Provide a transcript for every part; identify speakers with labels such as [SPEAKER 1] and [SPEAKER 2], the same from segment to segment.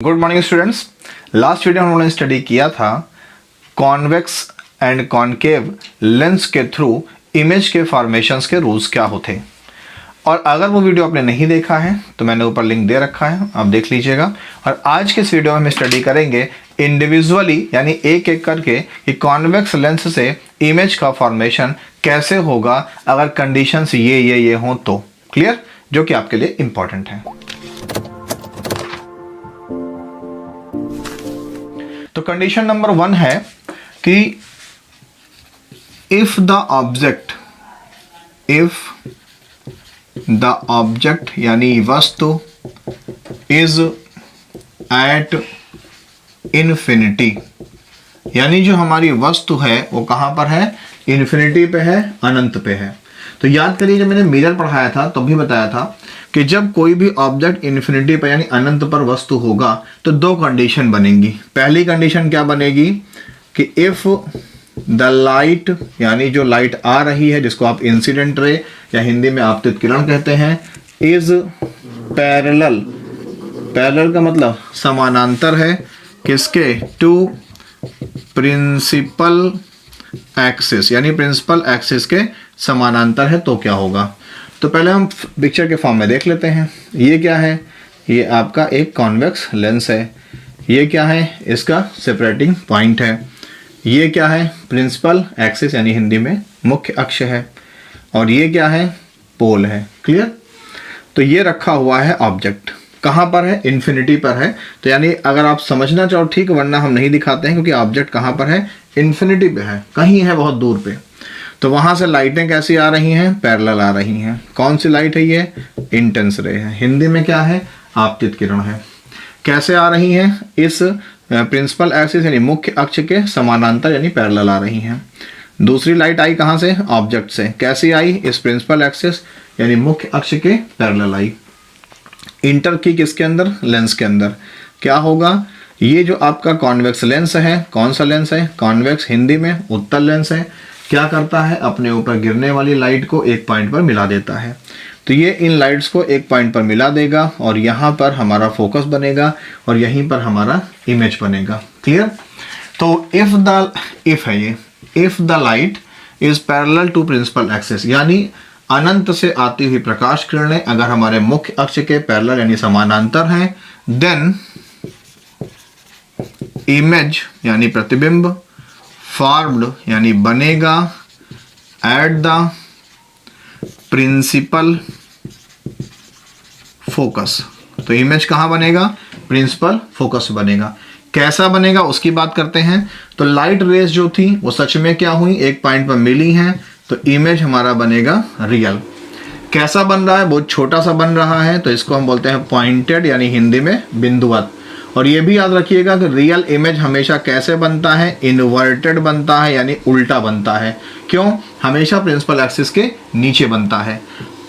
[SPEAKER 1] Good morning students. Last video हम लोगों ने स्टडी किया था कॉन्वेक्स एंड कॉन्केव लेंस के थ्रू इमेज के फॉर्मेशंस के रूल्स क्या होते हैं। और अगर वो वीडियो आपने नहीं देखा है तो मैंने ऊपर लिंक दे रखा है, आप देख लीजिएगा। और आज के इस वीडियो में हम स्टडी करेंगे इंडिविजुअली यानी एक एक करके कि कॉन्वेक्स लेंस से इमेज का फॉर्मेशन कैसे होगा अगर कंडीशंस ये हों तो। क्लियर, जो कि आपके लिए इंपॉर्टेंट है। तो कंडीशन नंबर 1 है कि इफ द ऑब्जेक्ट यानी वस्तु इज एट इन्फिनिटी, यानी जो हमारी वस्तु है वो कहां पर है? इन्फिनिटी पे है, अनंत पे है। तो याद करिए, जब मैंने मिरर पढ़ाया था तब भी बताया था कि जब कोई भी ऑब्जेक्ट इन्फिनिटी पर यानी अनंत पर वस्तु होगा तो दो कंडीशन बनेंगी। पहली कंडीशन क्या बनेगी कि इफ द लाइट, यानी जो लाइट आ रही है जिसको आप इंसिडेंट रे या हिंदी में आपतित किरण कहते हैं, इज पैरेलल। पैरेलल का मतलब समानांतर है किसके? टू प्रिंसिपल एक्सिस, यानी प्रिंसिपल एक्सिस के समानांतर है तो क्या होगा। तो पहले हम पिक्चर के फॉर्म में देख लेते हैं। ये क्या है? ये आपका एक कॉन्वेक्स लेंस है। ये क्या है? इसका सेपरेटिंग पॉइंट है। ये क्या है? प्रिंसिपल एक्सिस यानी हिंदी में मुख्य अक्ष है। और ये क्या है? पोल है। क्लियर। तो ये रखा हुआ है ऑब्जेक्ट, कहाँ पर है? इन्फिनिटी पर है। तो यानी अगर आप समझना चाहो ठीक, वरना हम नहीं दिखाते हैं क्योंकि ऑब्जेक्ट कहाँ पर है? इन्फिनिटी पे है, कहीं है बहुत दूर पे। तो वहां से लाइटें कैसी आ रही हैं? पैरेलल आ रही हैं। कौन सी लाइट है ये? इंटेंस रे है। हिंदी में क्या है? आपतित किरण है। कैसे आ रही हैं? इस प्रिंसिपल एक्सिस यानी मुख्य अक्ष के समानांतर यानी पैरेलल आ रही हैं। दूसरी लाइट आई कहाँ से? ऑब्जेक्ट से। कैसी आई? इस प्रिंसिपल एक्सिस यानी मुख्य अक्ष के पैरेलल आई। इंटर की किसके अंदर? लेंस के अंदर। क्या होगा? ये जो आपका कॉन्वेक्स लेंस है, कौन सा लेंस है? कॉन्वेक्स, हिंदी में उत्तल लेंस है। क्या करता है? अपने ऊपर गिरने वाली लाइट को एक पॉइंट पर मिला देता है। तो ये इन लाइट्स को एक पॉइंट पर मिला देगा और यहाँ पर हमारा फोकस बनेगा और यहीं पर हमारा इमेज बनेगा। क्लियर। तो if the light is parallel to principal axis, यानी अनंत से आती हुई प्रकाश किरणें अगर हमारे मुख्य अक्ष के पैरेलल यानी समानांतर हैं, देन इमेज यानी प्रतिबिंब, फॉर्म्ड यानी बनेगा एट द प्रिंसिपल फोकस। तो इमेज कहां बनेगा? प्रिंसिपल फोकस बनेगा। कैसा बनेगा उसकी बात करते हैं। तो लाइट रेज जो थी वो सच में क्या हुई? एक पॉइंट पर मिली हैं, तो इमेज हमारा बनेगा रियल। कैसा बन रहा है? बहुत छोटा सा बन रहा है, तो इसको हम बोलते हैं पॉइंटेड यानी हिंदी में बिंदुवत। और ये भी याद रखिएगा कि रियल इमेज हमेशा कैसे बनता है? इन्वर्टेड बनता है यानी उल्टा बनता है। क्यों? हमेशा प्रिंसिपल एक्सिस के नीचे बनता है।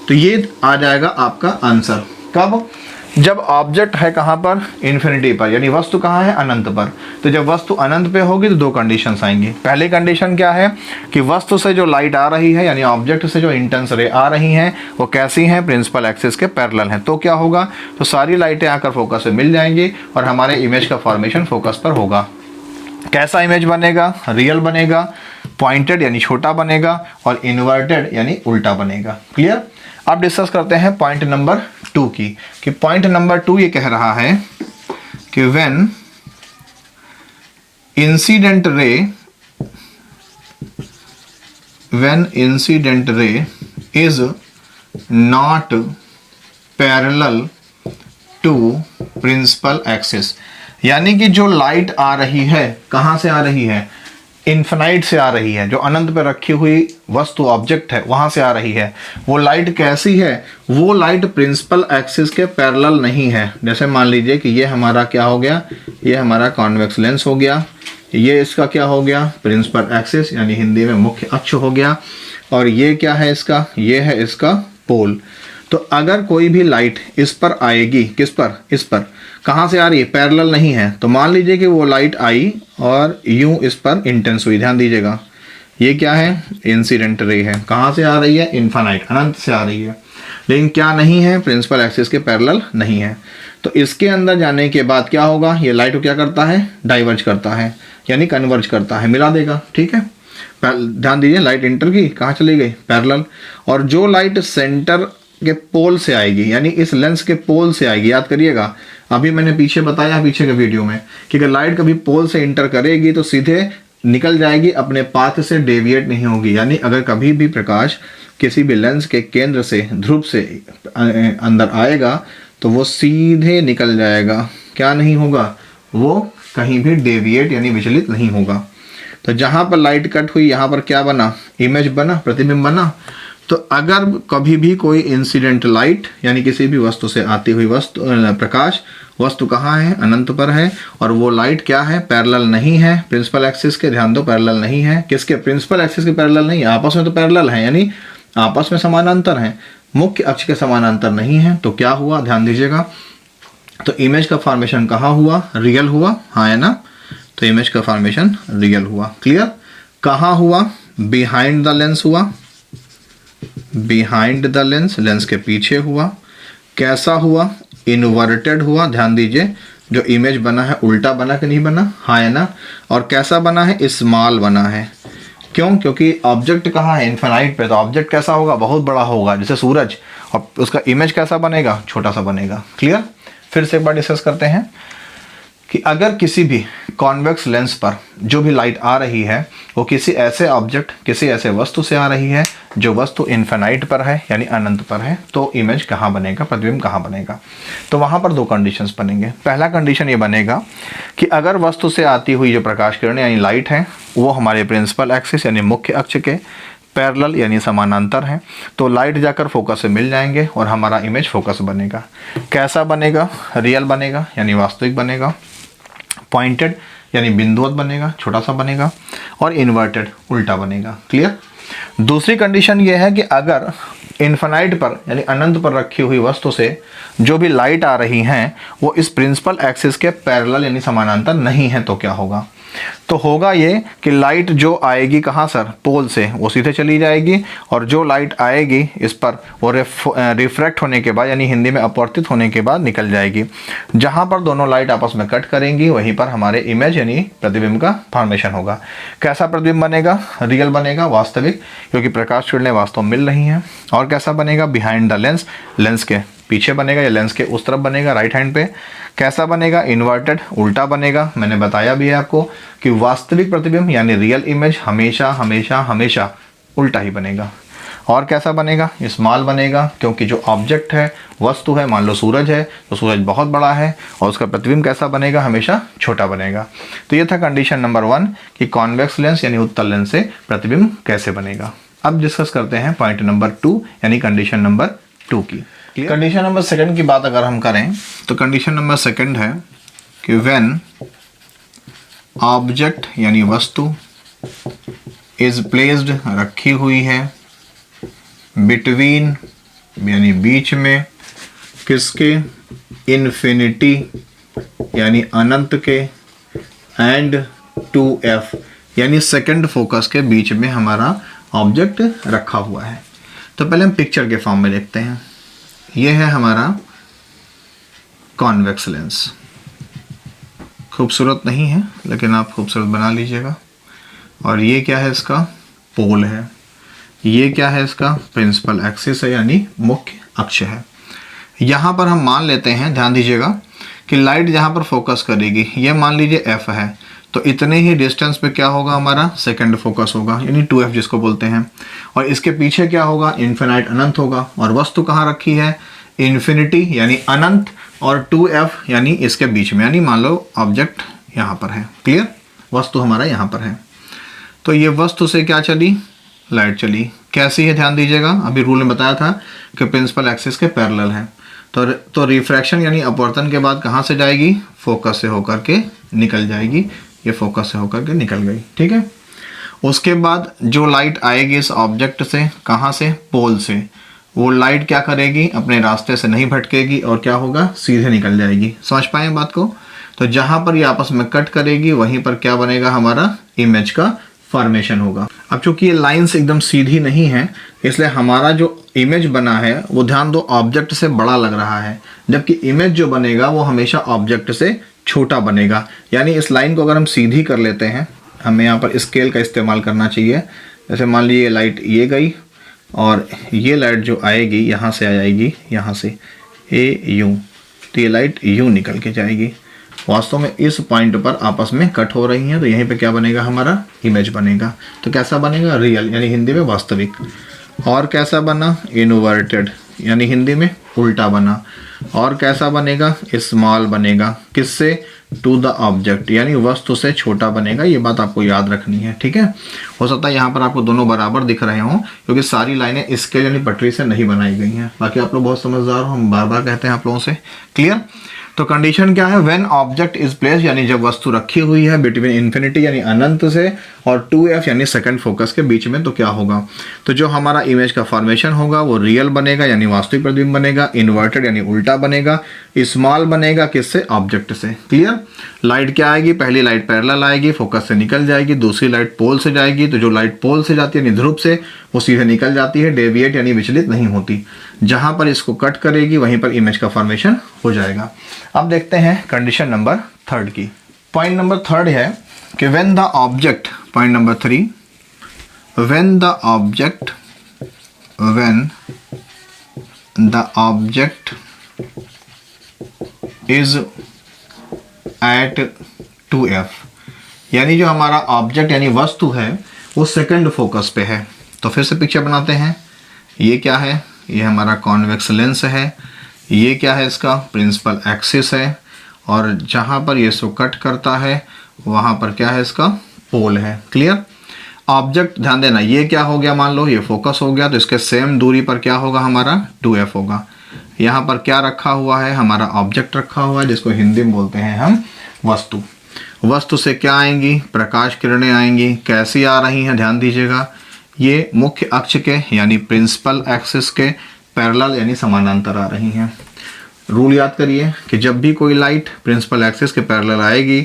[SPEAKER 1] तो ये आ जाएगा आपका आंसर। कब? जब ऑब्जेक्ट है कहाँ पर? इन्फिनिटी पर, यानी वस्तु कहाँ है? अनंत पर। तो जब वस्तु अनंत पे होगी तो दो कंडीशंस आएंगी। पहली कंडीशन क्या है कि वस्तु से जो लाइट आ रही है यानी ऑब्जेक्ट से जो इंटेंस रे आ रही हैं वो कैसी हैं? प्रिंसिपल एक्सिस के पैरेलल हैं। तो क्या होगा? तो सारी लाइटें आकर फोकस से मिल जाएंगी और हमारे इमेज का फॉर्मेशन फोकस पर होगा। कैसा इमेज बनेगा? रियल बनेगा, पॉइंटेड यानी छोटा बनेगा और इन्वर्टेड यानी उल्टा बनेगा। क्लियर। अब डिस्कस करते हैं पॉइंट नंबर 2 की, कि पॉइंट नंबर 2 ये कह रहा है कि when incident ray is not parallel to principal axis, यानी कि जो लाइट आ रही है कहां से आ रही है? इन्फिनाइट से आ रही है। जो अनंत पे रखी हुई वस्तु ऑब्जेक्ट है वहां से आ रही है। वो लाइट कैसी है? वो लाइट प्रिंसिपल एक्सिस के पैरेलल नहीं है। जैसे मान लीजिए कि ये हमारा क्या हो गया? ये हमारा कॉन्वेक्स लेंस हो गया। ये इसका क्या हो गया? प्रिंसिपल एक्सिस यानी हिंदी में मुख्य अक्ष हो गया। और ये क्या है इसका? ये है इसका पोल। तो अगर कोई भी लाइट इस पर आएगी, किस पर? इस पर। कहाँ से आ रही है? पैरेलल नहीं है। तो मान लीजिए कि वो लाइट आई और यूं इस पर इंटेंस हुई। ध्यान दीजिएगा, ये क्या है? इंसिडेंट रे है। कहाँ से आ रही है? इन्फिनाइट, अनंत से आ रही है। लेकिन क्या नहीं है? प्रिंसिपल एक्सिस के पैरेलल नहीं है। तो इसके अंदर जाने के बाद क्या होगा, ये लाइट को क्या करता है, डाइवर्ज करता है यानी कन्वर्ज करता है, मिला देगा। ठीक है, ध्यान दीजिए, लाइट इंटर की कहाँ चली गई, पैरेलल। और जो लाइट सेंटर के पोल से आएगी यानी इस लेंस के पोल से आएगी, याद करिएगा अभी मैंने पीछे बताया पीछे के वीडियो में कि अगर लाइट कभी पोल से इंटर करेगी तो सीधे निकल जाएगी, अपने पाथ से डेविएट नहीं होगी। यानी अगर कभी भी प्रकाश किसी भी लेंस के केंद्र से ध्रुव से अंदर आएगा तो वो सीधे निकल जाएगा, क्या नहीं होगा, वो कहीं भी डेविएट यानी विचलित नहीं होगा। तो जहाँ पर लाइट कट हुई यहाँ पर क्या बना, इमेज बना, प्रतिबिंब बना। तो अगर कभी भी कोई इंसिडेंट लाइट यानी किसी भी वस्तु से आती हुई वस्तु प्रकाश, वस्तु कहाँ है, अनंत पर है, और वो लाइट क्या है, पैरेलल नहीं है प्रिंसिपल एक्सिस के, ध्यान दो पैरेलल नहीं है, किसके, प्रिंसिपल एक्सिस के पैरेलल नहीं है, आपस में तो पैरेलल है यानी आपस में समानांतर है, मुख्य अक्ष के समानांतर नहीं है। तो क्या हुआ, ध्यान दीजिएगा, तो इमेज का फॉर्मेशन कहाँ हुआ, रियल हुआ, हाँ है ना, तो इमेज का फॉर्मेशन रियल हुआ। क्लियर, कहाँ हुआ, बिहाइंड द लेंस हुआ, बिहाइंड द लेंस, लेंस के पीछे हुआ। कैसा हुआ, इन्वर्टेड हुआ, ध्यान दीजिए जो इमेज बना है उल्टा बना कि नहीं बना, हाँ है ना। और कैसा बना है, स्मॉल बना है, क्यों, क्योंकि ऑब्जेक्ट कहाँ है, इन्फिनाइट पे, तो ऑब्जेक्ट कैसा होगा, बहुत बड़ा होगा जैसे सूरज, और उसका इमेज कैसा बनेगा, छोटा सा बनेगा। क्लियर, फिर से एक बार डिस्कस करते हैं कि अगर किसी भी कॉन्वेक्स लेंस पर जो भी लाइट आ रही है वो किसी ऐसे ऑब्जेक्ट, किसी ऐसे वस्तु से आ रही है जो वस्तु इन्फिनाइट पर है यानी अनंत पर है, तो इमेज कहाँ बनेगा, प्रतिबिंब कहाँ बनेगा। तो वहाँ पर दो कंडीशंस बनेंगे। पहला कंडीशन ये बनेगा कि अगर वस्तु से आती हुई जो प्रकाश किरणें यानी लाइट है वो हमारे प्रिंसिपल एक्सिस यानी मुख्य अक्ष के पैरेलल यानी समानांतर हैं, तो लाइट जाकर फोकस से मिल जाएंगे और हमारा इमेज फोकस बनेगा। कैसा बनेगा, रियल बनेगा यानी वास्तविक बनेगा, पॉइंटेड यानी बिंदुवत बनेगा, छोटा सा बनेगा, और इन्वर्टेड उल्टा बनेगा। क्लियर। दूसरी कंडीशन ये है कि अगर इन्फिनाइट पर यानी अनंत पर रखी हुई वस्तु से जो भी लाइट आ रही हैं वो इस प्रिंसिपल एक्सिस के पैरेलल यानी समानांतर नहीं है, तो क्या होगा, तो होगा ये कि लाइट जो आएगी कहाँ सर, पोल से, वो सीधे चली जाएगी, और जो लाइट आएगी इस पर वो रिफ्रैक्ट होने के बाद यानी हिंदी में अपवर्तित होने के बाद निकल जाएगी। जहाँ पर दोनों लाइट आपस में कट करेंगी वहीं पर हमारे इमेज यानी प्रतिबिंब का फॉर्मेशन होगा। कैसा प्रतिबिंब बनेगा, रियल बनेगा, वास्तविक, क्योंकि प्रकाश किरणें वास्तव में मिल रही हैं। और कैसा बनेगा, बिहाइंड द लेंस, लेंस के पीछे बनेगा या लेंस के उस तरफ बनेगा, राइट हैंड पे। कैसा बनेगा, इन्वर्टेड, उल्टा बनेगा। मैंने बताया भी है आपको कि वास्तविक प्रतिबिंब यानी रियल इमेज हमेशा हमेशा हमेशा उल्टा ही बनेगा। और कैसा बनेगा, स्मॉल बनेगा, क्योंकि जो ऑब्जेक्ट है, वस्तु है, मान लो सूरज है तो सूरज बहुत बड़ा है और उसका प्रतिबिंब कैसा बनेगा, हमेशा छोटा बनेगा। तो ये था कंडीशन नंबर 1 कि कॉन्वेक्स लेंस यानी उत्तल लेंस से प्रतिबिंब कैसे बनेगा। अब डिस्कस करते हैं पॉइंट नंबर 2 यानी कंडीशन नंबर 2 की। कंडीशन नंबर 2 की बात अगर हम करें तो कंडीशन नंबर 2 है कि व्हेन ऑब्जेक्ट यानी वस्तु इज प्लेस्ड, रखी हुई है, बिटवीन यानी बीच में, किसके, इन्फिनिटी यानी अनंत के, एंड 2f यानी सेकंड फोकस के बीच में हमारा ऑब्जेक्ट रखा हुआ है। तो पहले हम पिक्चर के फॉर्म में देखते हैं। ये है हमारा कॉन्वेक्स लेंस, खूबसूरत नहीं है लेकिन आप खूबसूरत बना लीजिएगा। और ये क्या है, इसका पोल है। ये क्या है, इसका प्रिंसिपल एक्सिस है यानी मुख्य अक्ष है। यहाँ पर हम मान लेते हैं, ध्यान दीजिएगा, कि लाइट जहाँ पर फोकस करेगी ये मान लीजिए f है, तो इतने ही डिस्टेंस पे क्या होगा, हमारा सेकंड फोकस होगा यानी 2f जिसको बोलते हैं। और इसके पीछे क्या होगा, इन्फिनाइट अनंत होगा। और वस्तु कहाँ रखी है, इन्फिनिटी यानी अनंत, और 2f यानी इसके बीच में, यानी मान लो ऑब्जेक्ट यहाँ पर है। क्लियर, वस्तु हमारा यहाँ पर है। तो ये वस्तु से क्या चली, लाइट चली। कैसी है, ध्यान दीजिएगा, अभी रूल में बताया था कि प्रिंसिपल एक्सिस के पैरेलल है। तो रिफ्रैक्शन यानी अपवर्तन के बाद कहाँ से जाएगी, फोकस से होकर के निकल जाएगी। ये फोकस से होकर के निकल गई, ठीक है। उसके बाद जो लाइट आएगी इस ऑब्जेक्ट से, कहाँ से, पोल से, वो लाइट क्या करेगी, अपने रास्ते से नहीं भटकेगी और क्या होगा, सीधे निकल जाएगी। समझ पाए बात को। तो जहाँ पर ये आपस में कट करेगी वहीं पर क्या बनेगा, हमारा इमेज का फॉर्मेशन होगा। अब चूंकि ये लाइंस एकदम सीधी नहीं है, इसलिए हमारा जो इमेज बना है वो ध्यान दो ऑब्जेक्ट से बड़ा लग रहा है, जबकि इमेज जो बनेगा वो हमेशा ऑब्जेक्ट से छोटा बनेगा। यानी इस लाइन को अगर हम सीधी कर लेते हैं, हमें यहाँ पर स्केल का इस्तेमाल करना चाहिए। जैसे मान लीजिए ये लाइट ये गई और ये लाइट जो आएगी यहाँ से आ जाएगी, यहाँ से ए यूँ, तो ये लाइट यूँ निकल के जाएगी। वास्तव में इस पॉइंट पर आपस में कट हो रही हैं, तो यहीं पे क्या बनेगा, हमारा इमेज बनेगा। तो कैसा बनेगा, रियल, यानी हिंदी में वास्तविक। और कैसा बना, इनवर्टेड, यानी हिंदी में उल्टा बना। और कैसा बनेगा, स्मॉल बनेगा, किससे, टू द ऑब्जेक्ट, यानी वस्तु से छोटा बनेगा। ये बात आपको याद रखनी है, ठीक है। हो सकता है यहाँ पर आपको दोनों बराबर दिख रहे हों, क्योंकि सारी लाइनें स्केल यानी पटरी से नहीं बनाई गई हैं। बाकी आप लोग बहुत समझदार हो, हम बार बार कहते हैं आप लोगों से, क्लियर। तो कंडीशन क्या है, व्हेन ऑब्जेक्ट इज प्लेस, यानी जब वस्तु रखी हुई है बिटवीन इन्फिनिटी यानी अनंत से और 2f यानी सेकंड फोकस के बीच में, तो क्या होगा, तो जो हमारा इमेज का फॉर्मेशन होगा वो रियल बनेगा यानी वास्तविक प्रतिबिंब बनेगा, इन्वर्टेड यानी उल्टा बनेगा, स्मॉल बनेगा किससे, ऑब्जेक्ट से, क्लियर। लाइट क्या आएगी, पहली लाइट पैरेलल आएगी, फोकस से निकल जाएगी, दूसरी लाइट पोल से जाएगी, तो जो लाइट पोल से जाती है यानी ध्रुव से, वो सीधे निकल जाती है, डेविएट यानी विचलित नहीं होती। जहां पर इसको कट करेगी वहीं पर इमेज का फॉर्मेशन हो जाएगा। अब देखते हैं कंडीशन नंबर 3 की। पॉइंट नंबर 3 है कि when the object, point number 3, when the object is at 2f, यानी जो हमारा ऑब्जेक्ट यानी वस्तु है वो सेकंड फोकस पे है। तो फिर से पिक्चर बनाते हैं। ये क्या है, ये हमारा कॉन्वेक्स लेंस है, ये क्या है, इसका प्रिंसिपल एक्सिस है, और जहाँ पर ये इसको कट करता है वहाँ पर क्या है, इसका पोल है, क्लियर। ऑब्जेक्ट ध्यान देना, ये क्या हो गया, मान लो ये फोकस हो गया, तो इसके सेम दूरी पर क्या होगा, हमारा 2f होगा। यहाँ पर क्या रखा हुआ है, हमारा ऑब्जेक्ट रखा हुआ है, जिसको हिंदी में बोलते हैं हम वस्तु। वस्तु से क्या आएंगी, प्रकाश किरणें आएंगी। कैसी आ रही हैं, ध्यान दीजिएगा, ये मुख्य अक्ष के यानी प्रिंसिपल एक्सिस के पैरेलल यानी समानांतर आ रही हैं। रूल याद करिए कि जब भी कोई लाइट प्रिंसिपल एक्सिस के पैरेलल आएगी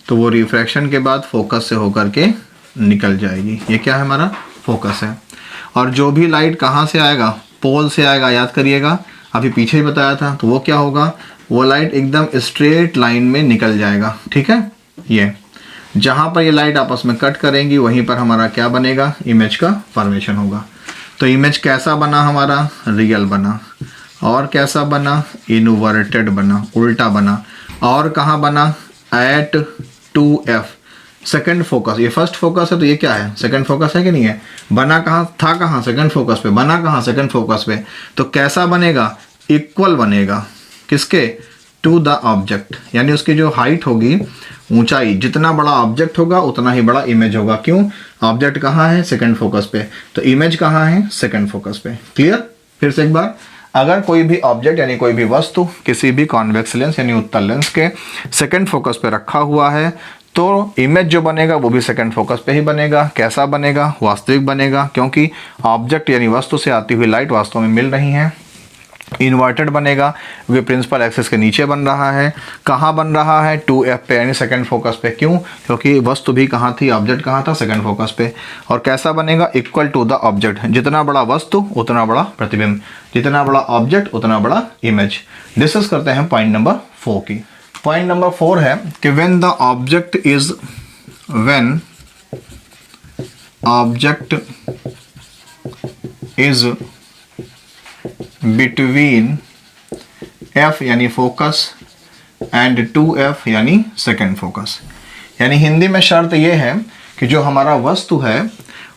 [SPEAKER 1] तो वो रिफ्रैक्शन के बाद फोकस से होकर के निकल जाएगी। ये क्या है, हमारा फोकस है। और जो भी लाइट कहाँ से आएगा, पोल से आएगा, याद करिएगा, अभी पीछे ही बताया था। तो वो क्या होगा, वो लाइट एकदम स्ट्रेट लाइन में निकल जाएगा, ठीक है। ये जहाँ पर ये लाइट आपस में कट करेंगी वहीं पर हमारा क्या बनेगा, इमेज का फॉर्मेशन होगा। तो इमेज कैसा बना, हमारा रियल बना। और कैसा बना, इनवर्टेड बना, उल्टा बना। और कहाँ बना, एट 2f, सेकंड फोकस। ये फर्स्ट फोकस है तो ये क्या है, सेकंड फोकस है कि नहीं है। बना कहाँ था, कहाँ, सेकंड फोकस पे। बना कहाँ, सेकंड फोकस पे। तो कैसा बनेगा, इक्वल बनेगा, किसके, टू द ऑब्जेक्ट, यानी उसकी जो हाइट होगी, ऊंचाई, जितना बड़ा ऑब्जेक्ट होगा उतना ही बड़ा इमेज होगा। क्यों, ऑब्जेक्ट कहाँ है, सेकंड फोकस पे, तो इमेज कहाँ है, सेकंड फोकस पे, क्लियर। फिर से एक बार, अगर कोई भी ऑब्जेक्ट यानी कोई भी वस्तु किसी भी कॉन्वेक्स लेंस यानी उत्तल लेंस के सेकंड फोकस पे रखा हुआ है तो इमेज जो बनेगा वो भी सेकंड फोकस पे ही बनेगा। कैसा बनेगा, वास्तविक बनेगा, क्योंकि ऑब्जेक्ट यानी वस्तु से आती हुई लाइट वास्तव में मिल रही है। इन्वर्टेड बनेगा, वे प्रिंसिपल एक्सिस के नीचे बन रहा है। कहाँ बन रहा है, 2f पे यानी सेकंड फोकस पे। क्यों, क्योंकि वस्तु भी कहाँ थी, ऑब्जेक्ट कहाँ था, सेकंड फोकस पे। और कैसा बनेगा, इक्वल टू द ऑब्जेक्ट, जितना बड़ा वस्तु उतना बड़ा प्रतिबिंब, जितना बड़ा ऑब्जेक्ट उतना बड़ा इमेज। डिस्कस करते हैं पॉइंट नंबर 4 की। पॉइंट नंबर 4 है कि when object is between f यानी फोकस एंड 2f यानी सेकंड फोकस। यानी हिंदी में शर्त यह है कि जो हमारा वस्तु है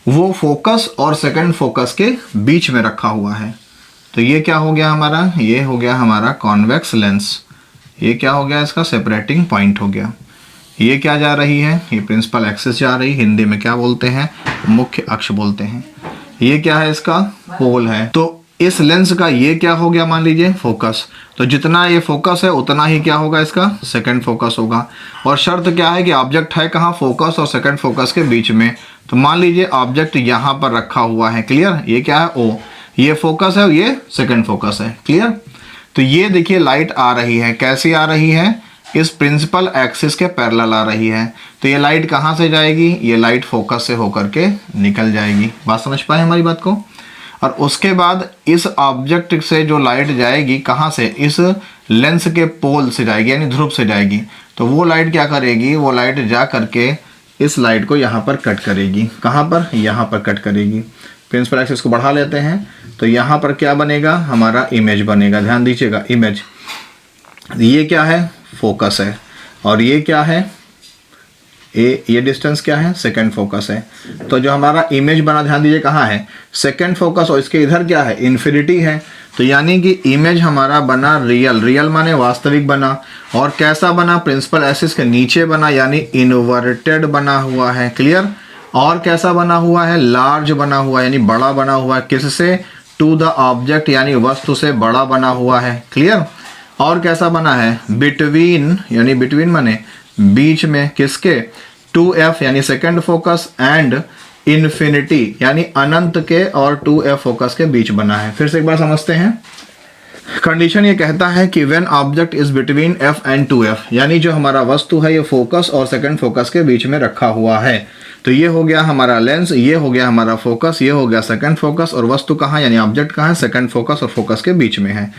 [SPEAKER 1] वो फोकस और सेकंड फोकस के बीच में रखा हुआ है। तो ये क्या हो गया हमारा, ये हो गया हमारा कॉन्वेक्स लेंस। ये क्या हो गया, इसका सेपरेटिंग पॉइंट हो गया। ये क्या जा रही है, ये प्रिंसिपल एक्सिस जा रही, हिंदी में क्या बोलते हैं, मुख्य अक्ष बोलते हैं। ये क्या है, इसका पोल है। तो इस लेंस का ये क्या हो गया, मान लीजिए फोकस। तो जितना ये फोकस है उतना ही क्या होगा, इसका सेकंड फोकस होगा। और शर्त क्या है कि ऑब्जेक्ट है कहाँ, फोकस और सेकंड फोकस के बीच में। तो मान लीजिए ऑब्जेक्ट यहाँ पर रखा हुआ है, क्लियर। ये क्या है, ओ, ये फोकस है और ये सेकंड फोकस है, क्लियर। तो ये देखिए लाइट आ रही है, कैसी आ रही है, इस प्रिंसिपल एक्सिस के पैरेलल आ रही है। तो ये लाइट कहाँ से जाएगी, ये लाइट फोकस से होकर के निकल जाएगी। बात समझ पाए हमारी बात को। और उसके बाद इस ऑब्जेक्ट से जो लाइट जाएगी कहाँ से, इस लेंस के पोल से जाएगी यानी ध्रुव से जाएगी। तो वो लाइट क्या करेगी, वो लाइट जा करके इस लाइट को यहाँ पर कट करेगी। कहाँ पर, यहाँ पर कट करेगी। प्रिंसिपल एक्सिस को बढ़ा लेते हैं तो यहाँ पर क्या बनेगा, हमारा इमेज बनेगा। ध्यान दीजिएगा, इमेज। ये क्या है, फोकस है। और ये क्या है, ये डिस्टेंस क्या है, सेकंड फोकस है। तो जो हमारा इमेज बना, ध्यान दीजिए कहाँ है, सेकंड फोकस, और इसके इधर क्या है, इन्फिनिटी है। तो यानी कि इमेज हमारा बना रियल, रियल माने वास्तविक बना। और कैसा बना, प्रिंसिपल एक्सिस के नीचे बना यानी इन्वर्टेड बना हुआ है। क्लियर। और कैसा बना हुआ है, लार्ज बना हुआ है यानी बड़ा बना हुआ है। किससे, टू द ऑब्जेक्ट यानी वस्तु से बड़ा बना हुआ है। क्लियर। और कैसा बना है, बिटवीन यानी बिटवीन माने बीच में, किसके, 2f यानी सेकंड फोकस एंड इन्फिनिटी यानी अनंत के और 2f फोकस के बीच बना है। फिर से एक बार समझते हैं। कंडीशन ये कहता है कि when object is between f and 2f यानी जो हमारा वस्तु है ये फोकस और सेकंड फोकस के बीच में रखा हुआ है। तो ये हो गया हमारा लेंस, ये हो गया हमारा फोकस, ये हो गया सेकंड फोकस, और वस्तु कहाँ यानी ऑब्जेक्ट कहाँ है, सेकंड फोकस और फोकस के बीच में है।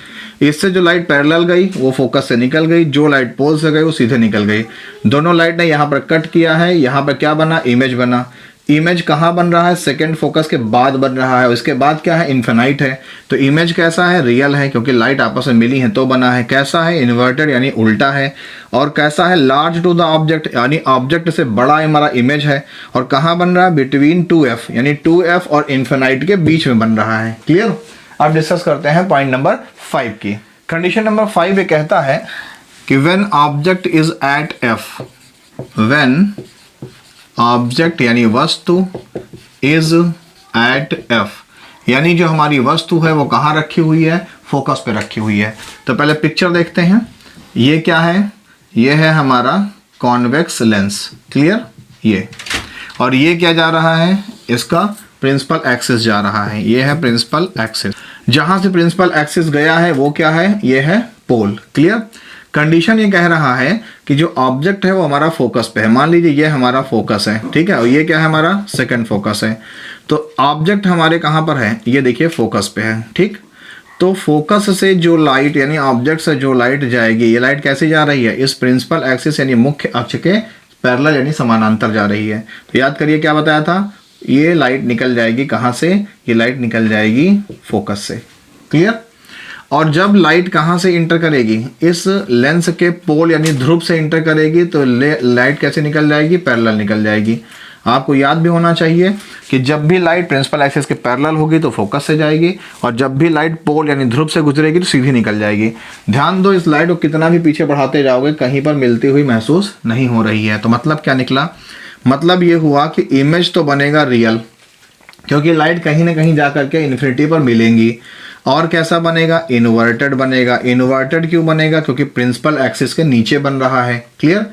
[SPEAKER 1] इससे जो लाइट पैरेलल गई वो फोकस से निकल गई, जो लाइट पोल से गई वो सीधे निकल गई। दोनों लाइट ने यहाँ पर कट किया है, यहाँ पर क्या बना, इमेज बना। इमेज कहाँ बन रहा है, सेकंड फोकस के बाद बन रहा है। उसके बाद क्या है, इन्फिनाइट है। तो इमेज कैसा है, रियल है, क्योंकि लाइट आपस में मिली है तो बना है। कैसा है, इन्वर्टेड यानी उल्टा है। और कैसा है, लार्ज टू द ऑब्जेक्ट यानी ऑब्जेक्ट से बड़ा हमारा इमेज है। और कहाँ बन रहा है, बिटवीन 2f यानी 2f और इन्फिनाइट के बीच में बन रहा है। क्लियर। अब डिस्कस करते हैं पॉइंट नंबर 5 की। कंडीशन नंबर 5 ये कहता है कि when object is at f, when object यानी वस्तु इज एट f यानी जो हमारी वस्तु है वो कहाँ रखी हुई है, फोकस पे रखी हुई है। तो पहले पिक्चर देखते हैं। ये क्या है, ये है हमारा कॉन्वेक्स लेंस। क्लियर। ये और ये क्या जा रहा है, इसका प्रिंसिपल एक्सिस जा रहा है। ये है प्रिंसिपल एक्सिस। जहां से प्रिंसिपल एक्सिस गया है वो क्या है, ये है पोल। क्लियर। कंडीशन ये कह रहा है कि जो ऑब्जेक्ट है वो हमारा फोकस पे है। मान लीजिए ये हमारा फोकस है, ठीक है, और ये क्या है, हमारा सेकंड फोकस है। तो ऑब्जेक्ट हमारे कहाँ पर है, ये देखिए फोकस पे है। ठीक। तो फोकस से जो लाइट यानी ऑब्जेक्ट से जो लाइट जाएगी, ये लाइट कैसे जा रही है, इस प्रिंसिपल एक्सिस यानी मुख्य अक्ष के पैरेलल यानी समानांतर जा रही है। तो याद करिए क्या बताया था, ये लाइट निकल जाएगी कहाँ से, ये लाइट निकल जाएगी फोकस से। क्लियर। और जब लाइट कहाँ से इंटर करेगी, इस लेंस के पोल यानी ध्रुव से इंटर करेगी, तो लाइट कैसे निकल जाएगी, पैरेलल निकल जाएगी। आपको याद भी होना चाहिए कि जब भी लाइट प्रिंसिपल एक्सिस के पैरेलल होगी तो फोकस से जाएगी, और जब भी लाइट पोल यानी ध्रुव से गुजरेगी तो सीधी निकल जाएगी। ध्यान दो, इस लाइट को कितना भी पीछे बढ़ाते जाओगे कहीं पर मिलती हुई महसूस नहीं हो रही है। तो मतलब क्या निकला, मतलब ये हुआ कि इमेज तो बनेगा रियल, क्योंकि लाइट कहीं ना कहीं जा करके इन्फिनिटी पर मिलेंगी। और कैसा बनेगा, इन्वर्टेड बनेगा। इन्वर्टेड क्यों बनेगा, क्योंकि प्रिंसिपल एक्सिस के नीचे बन रहा है। क्लियर।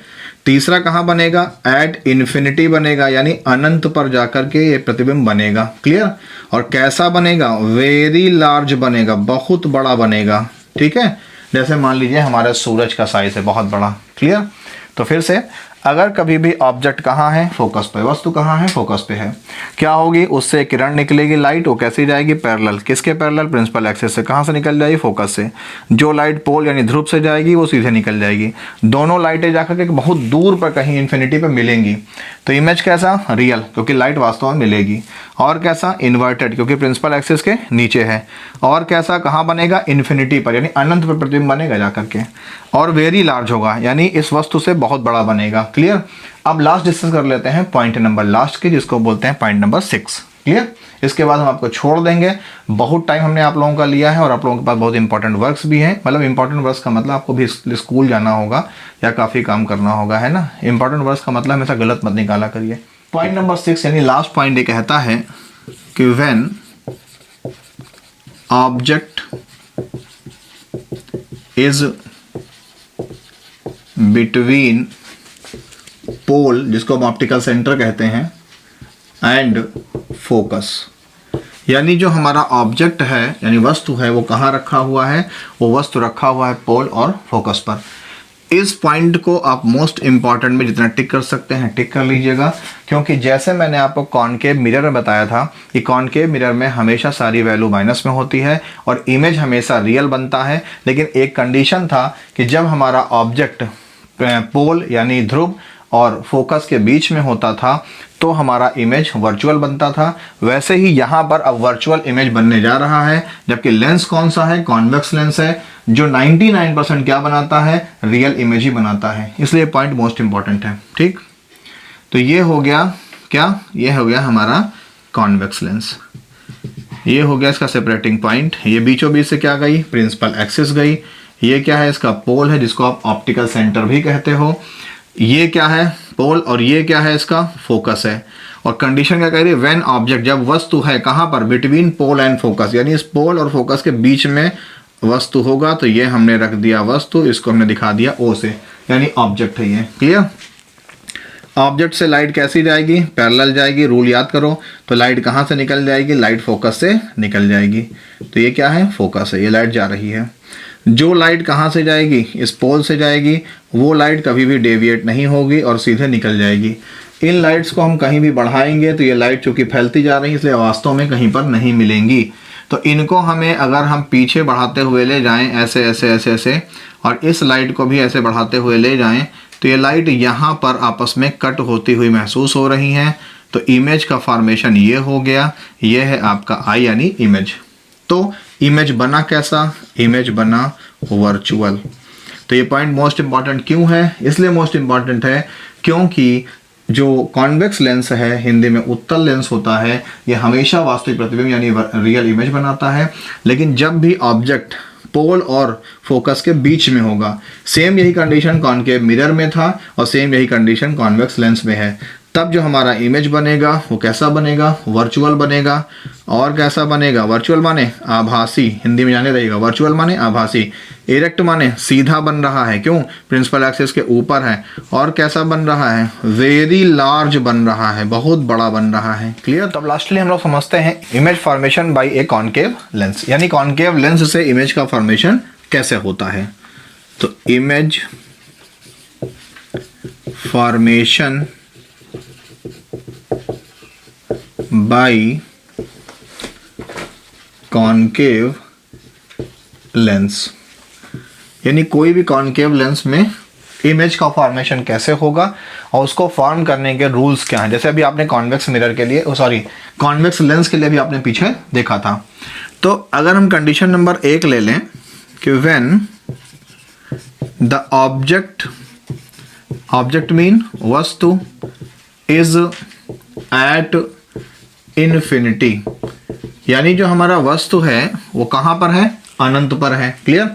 [SPEAKER 1] तीसरा कहाँ बनेगा, एट इन्फिनिटी बनेगा यानी अनंत पर जाकर के ये प्रतिबिंब बनेगा। क्लियर। और कैसा बनेगा, वेरी लार्ज बनेगा, बहुत बड़ा बनेगा। ठीक है, जैसे मान लीजिए हमारा सूरज का साइज है बहुत बड़ा। क्लियर। तो फिर से अगर कभी भी ऑब्जेक्ट कहाँ है, फोकस पे, वस्तु कहाँ है, फोकस पे है, क्या होगी, उससे किरण निकलेगी लाइट, वो कैसे जाएगी, पैरेलल। किसके पैरेलल, प्रिंसिपल एक्सिस से। कहाँ से निकल जाएगी, फोकस से। जो लाइट पोल यानी ध्रुव से जाएगी वो सीधे निकल जाएगी। दोनों लाइटें जाकर के बहुत दूर पर कहीं इन्फिनिटी पे मिलेंगी। तो इमेज कैसा, रियल, क्योंकि लाइट वास्तव में मिलेगी। और कैसा, इन्वर्टेड, क्योंकि प्रिंसिपल एक्सिस के नीचे है। और कैसा, कहाँ बनेगा, इन्फिनिटी पर यानी अनंत पर प्रतिबिंब बनेगा जाकर के। और वेरी लार्ज होगा यानी इस वस्तु से बहुत बड़ा बनेगा। क्लियर। अब लास्ट डिस्कस कर लेते हैं पॉइंट नंबर लास्ट के, जिसको बोलते हैं पॉइंट नंबर 6। क्लियर। इसके बाद हम आपको छोड़ देंगे। बहुत टाइम हमने आप लोगों का लिया है और आप लोगों के पास बहुत इंपॉर्टेंट वर्क्स भी हैं। मतलब इंपॉर्टेंट वर्क्स का मतलब आपको भी स्कूल जाना होगा या काफ़ी काम करना होगा, है ना। इंपॉर्टेंट वर्क्स का मतलब हमेशा गलत मत निकाला करिए। पॉइंट नंबर 6 यानी लास्ट पॉइंट ये कहता है कि व्हेन ऑब्जेक्ट इज बिटवीन पोल, जिसको हम ऑप्टिकल सेंटर कहते हैं, एंड फोकस, यानी जो हमारा ऑब्जेक्ट है यानी वस्तु है वो कहाँ रखा हुआ है, वो वस्तु रखा हुआ है पोल और फोकस पर। इस पॉइंट को आप मोस्ट इंपॉर्टेंट में जितना टिक कर सकते हैं टिक कर लीजिएगा, क्योंकि जैसे मैंने आपको कॉनकेव मिरर में बताया था कि कॉनकेव मिरर में हमेशा सारी वैल्यू माइनस में होती है और इमेज हमेशा रियल बनता है। लेकिन एक कंडीशन था कि जब हमारा ऑब्जेक्ट पोल यानी ध्रुव और फोकस के बीच में होता था तो हमारा इमेज वर्चुअल बनता था। वैसे ही यहाँ पर अब वर्चुअल इमेज बनने जा रहा है, जबकि लेंस कौन सा है, कॉन्वेक्स लेंस है, जो 99% क्या बनाता है, रियल इमेज ही बनाता है। इसलिए पॉइंट मोस्ट इंपॉर्टेंट है। ठीक, तो ये हो गया क्या, ये हो गया हमारा कॉन्वेक्स लेंस। ये हो गया इसका सेपरेटिंग पॉइंट। ये बीचों बीच से क्या गई, प्रिंसिपल एक्सिस गई। ये क्या है, इसका पोल है जिसको आप ऑप्टिकल सेंटर भी कहते हो। ये क्या है, पोल, और ये क्या है, इसका फोकस है। और कंडीशन क्या कह रही है, व्हेन ऑब्जेक्ट, जब वस्तु है कहाँ पर, बिटवीन पोल एंड फोकस, यानी इस पोल और फोकस के बीच में वस्तु होगा। तो ये हमने रख दिया वस्तु, इसको हमने दिखा दिया ओ से, यानी ऑब्जेक्ट है ये। क्लियर। ऑब्जेक्ट से लाइट कैसी जाएगी, पैरेलल जाएगी। रूल याद करो। तो लाइट कहाँ से निकल जाएगी, लाइट फोकस से निकल जाएगी। तो ये क्या है, फोकस है, ये लाइट जा रही है। जो लाइट कहाँ से जाएगी, इस पोल से जाएगी। वो लाइट कभी भी डेविएट नहीं होगी और सीधे निकल जाएगी। इन लाइट्स को हम कहीं भी बढ़ाएंगे तो ये लाइट चूंकि फैलती जा रही है इसलिए वास्तव में कहीं पर नहीं मिलेंगी। तो इनको हमें अगर हम पीछे बढ़ाते हुए ले जाएं, ऐसे ऐसे ऐसे ऐसे, और इस लाइट को भी ऐसे बढ़ाते हुए ले जाएं, तो ये लाइट यहाँ पर आपस में कट होती हुई महसूस हो रही हैं। तो इमेज का फॉर्मेशन ये हो गया। ये है आपका आई यानी इमेज। तो इमेज बना कैसा, इमेज बना वर्चुअल। तो ये पॉइंट मोस्ट इंपॉर्टेंट क्यों है, इसलिए मोस्ट इंपॉर्टेंट है क्योंकि जो कॉन्वेक्स लेंस है, हिंदी में उत्तल लेंस होता है, ये हमेशा वास्तविक प्रतिबिंब यानी रियल इमेज बनाता है। लेकिन जब भी ऑब्जेक्ट पोल और फोकस के बीच में होगा, सेम यही कंडीशन कॉनकेव मिरर में था और सेम यही कंडीशन कॉन्वेक्स लेंस में है, तब जो हमारा इमेज बनेगा वो कैसा बनेगा, वर्चुअल बनेगा। और कैसा बनेगा, वर्चुअल माने आभासी, हिंदी में जाने रहेगा। वर्चुअल माने आभासी, इरेक्ट माने सीधा बन रहा है, क्यों, प्रिंसिपल एक्सिस के ऊपर है। और कैसा बन रहा है, वेरी लार्ज बन रहा है, बहुत बड़ा बन रहा है। क्लियर। तब लास्टली हम लोग समझते हैं image formation by A concave lens, यानी कॉनकेव लेंस से इमेज का फॉर्मेशन कैसे होता है। तो image formation by concave lens, यानी कोई भी कॉनकेव लेंस में इमेज का फॉर्मेशन कैसे होगा और उसको फॉर्म करने के रूल्स क्या हैं। जैसे अभी आपने कॉन्वेक्स मिरर के लिए, कॉन्वेक्स लेंस के लिए भी आपने पीछे देखा था। तो अगर हम कंडीशन नंबर 1 ले लें कि व्हेन द ऑब्जेक्ट मीन वस्तु इज एट इन्फिनिटी, यानी जो हमारा वस्तु है वो कहां पर है, अनंत पर है। क्लियर।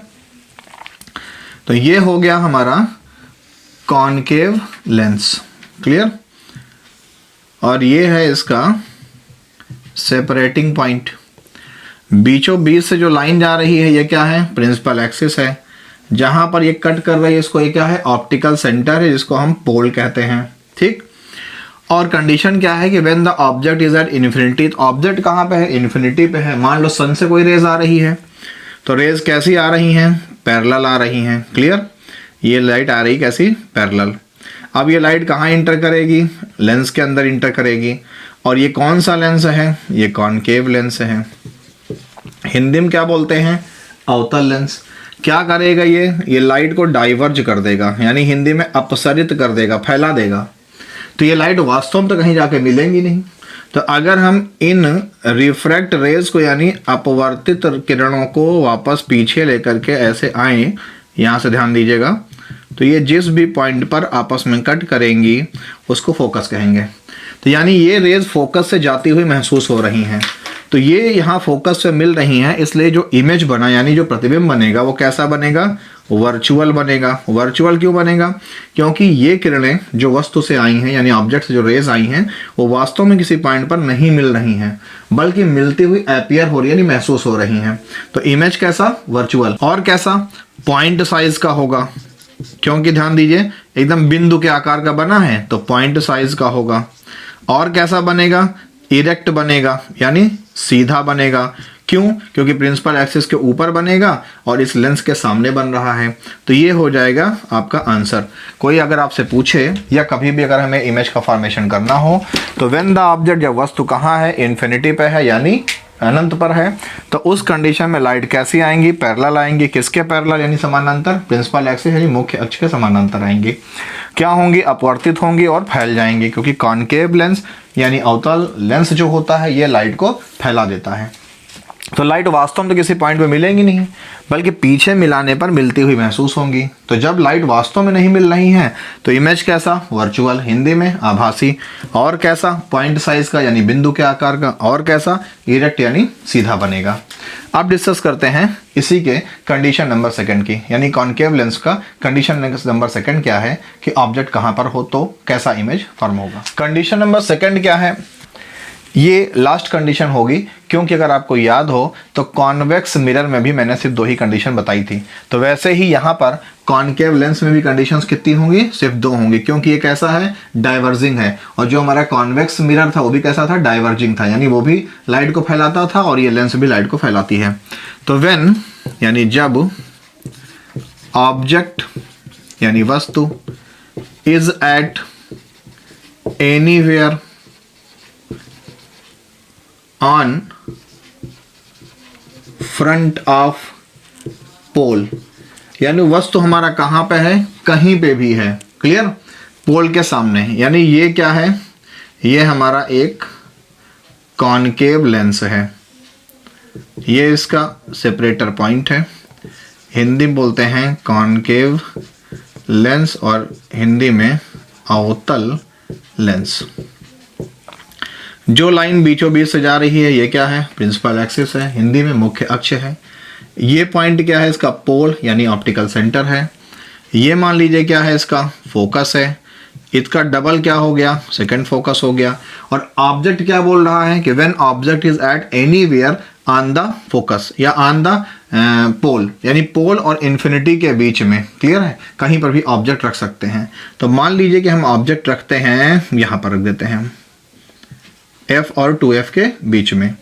[SPEAKER 1] तो ये हो गया हमारा कॉनकेव लेंस। क्लियर। और ये है इसका सेपरेटिंग पॉइंट। बीचों बीच से जो लाइन जा रही है ये क्या है, प्रिंसिपल एक्सिस है। जहां पर ये कट कर रही है इसको ये क्या है, ऑप्टिकल सेंटर है, जिसको हम पोल कहते हैं। ठीक। और कंडीशन क्या है कि when the object is at infinity, तो ऑब्जेक्ट कहाँ पे है, इन्फिनिटी पे है। मान लो सन से कोई रेज आ रही है, तो रेज कैसी आ रही हैं, पैरेलल आ रही हैं। क्लियर। ये लाइट आ रही कैसी, पैरेलल। अब ये लाइट कहाँ इंटर करेगी, लेंस के अंदर इंटर करेगी। और ये कौन सा लेंस है, ये कॉनकेव लेंस है। हिंदी में क्या बोलते हैं, अवतल लेंस। क्या करेगा ये लाइट को डाइवर्ज कर देगा, यानी हिंदी में अपसरित कर देगा, फैला देगा। तो ये लाइट वास्तव में तो कहीं जाके मिलेंगी नहीं। तो अगर हम इन रिफ्रैक्ट रेज को यानी अपवर्तित किरणों को वापस पीछे लेकर के ऐसे आए, यहाँ से ध्यान दीजिएगा, तो ये जिस भी पॉइंट पर आपस में कट करेंगी उसको फोकस कहेंगे। तो यानी ये रेज फोकस से जाती हुई महसूस हो रही हैं। तो ये यहाँ फोकस से मिल रही हैं, इसलिए जो इमेज बना यानी जो प्रतिबिंब बनेगा वो कैसा बनेगा, वर्चुअल बनेगा। वर्चुअल क्यों बनेगा, क्योंकि ये किरणें जो वस्तु से आई हैं यानी ऑब्जेक्ट से जो रेज आई हैं वो वास्तव में किसी पॉइंट पर नहीं मिल रही हैं, बल्कि मिलती हुई अपीयर हो रही है यानी महसूस हो रही हैं। तो इमेज कैसा, वर्चुअल। और कैसा, पॉइंट साइज का होगा, क्योंकि ध्यान दीजिए एकदम बिंदु के आकार का बना है तो पॉइंट साइज का होगा। और कैसा बनेगा, इरेक्ट बनेगा यानी सीधा बनेगा, क्यों? क्योंकि प्रिंसिपल एक्सिस के ऊपर बनेगा और इस लेंस के सामने बन रहा है। तो ये हो जाएगा आपका आंसर। कोई अगर आपसे पूछे या कभी भी अगर हमें इमेज का फॉर्मेशन करना हो तो व्हेन द ऑब्जेक्ट, जब वस्तु कहाँ है, इन्फिनिटी पे है यानी अनंत पर है, तो उस कंडीशन में लाइट कैसी आएंगी? पैरेलल आएंगी। किसके पैरेलल यानी समानांतर? प्रिंसिपल एक्सिस यानी मुख्य अक्ष के समानांतर आएंगी। क्या होंगी? अपवर्तित होंगी और फैल जाएंगी, क्योंकि कॉनकेव लेंस यानी अवतल लेंस जो होता है ये लाइट को फैला देता है। तो लाइट वास्तव में तो किसी पॉइंट पे मिलेंगी नहीं, बल्कि पीछे मिलाने पर मिलती हुई महसूस होंगी। तो जब लाइट वास्तव में नहीं मिल रही है तो इमेज कैसा? वर्चुअल, हिंदी में आभासी। और कैसा? पॉइंट साइज का यानी बिंदु के आकार का। और कैसा? इरेक्ट यानी सीधा बनेगा। अब डिस्कस करते हैं इसी के कंडीशन नंबर सेकंड की, यानी कॉनकेव लेंस का कंडीशन नंबर सेकंड क्या है कि ऑब्जेक्ट कहाँ पर हो तो कैसा इमेज फॉर्म होगा। कंडीशन नंबर सेकंड क्या है? ये लास्ट कंडीशन होगी, क्योंकि अगर आपको याद हो तो कॉन्वेक्स मिरर में भी मैंने सिर्फ 2 ही कंडीशन बताई थी। तो वैसे ही यहाँ पर कॉनकेव लेंस में भी कंडीशंस कितनी होंगी? सिर्फ 2 होंगी, क्योंकि ये कैसा है? डाइवर्जिंग है। और जो हमारा कॉन्वेक्स मिरर था वो भी कैसा था? डाइवर्जिंग था, यानी वो भी लाइट को फैलाता था और ये लेंस भी लाइट को फैलाती है। तो व्हेन यानी जब ऑब्जेक्ट यानी वस्तु is at anywhere on front of pole, यानी वस्तु हमारा कहाँ पे है? कहीं पे भी है। क्लियर? पोल के सामने, यानी ये क्या है? ये हमारा एक कॉनकेव लेंस है। ये इसका सेपरेटर पॉइंट है। हिंदी में बोलते हैं कॉनकेव लेंस और हिंदी में अवतल लेंस। जो लाइन बीचों बीच से जा रही है ये क्या है? प्रिंसिपल एक्सिस है, हिंदी में मुख्य अक्ष है। ये पॉइंट क्या है? इसका पोल यानी ऑप्टिकल सेंटर है। ये मान लीजिए क्या है? इसका फोकस है। इसका डबल क्या हो गया? सेकंड फोकस हो गया। और ऑब्जेक्ट क्या बोल रहा है कि when object is at anywhere on the focus या ऑन द पोल, यानी पोल और इन्फिनिटी के बीच में। क्लियर है? कहीं पर भी ऑब्जेक्ट रख सकते हैं। तो मान लीजिए कि हम ऑब्जेक्ट रखते हैं, यहाँ पर रख देते हैं F और 2F के बीच में।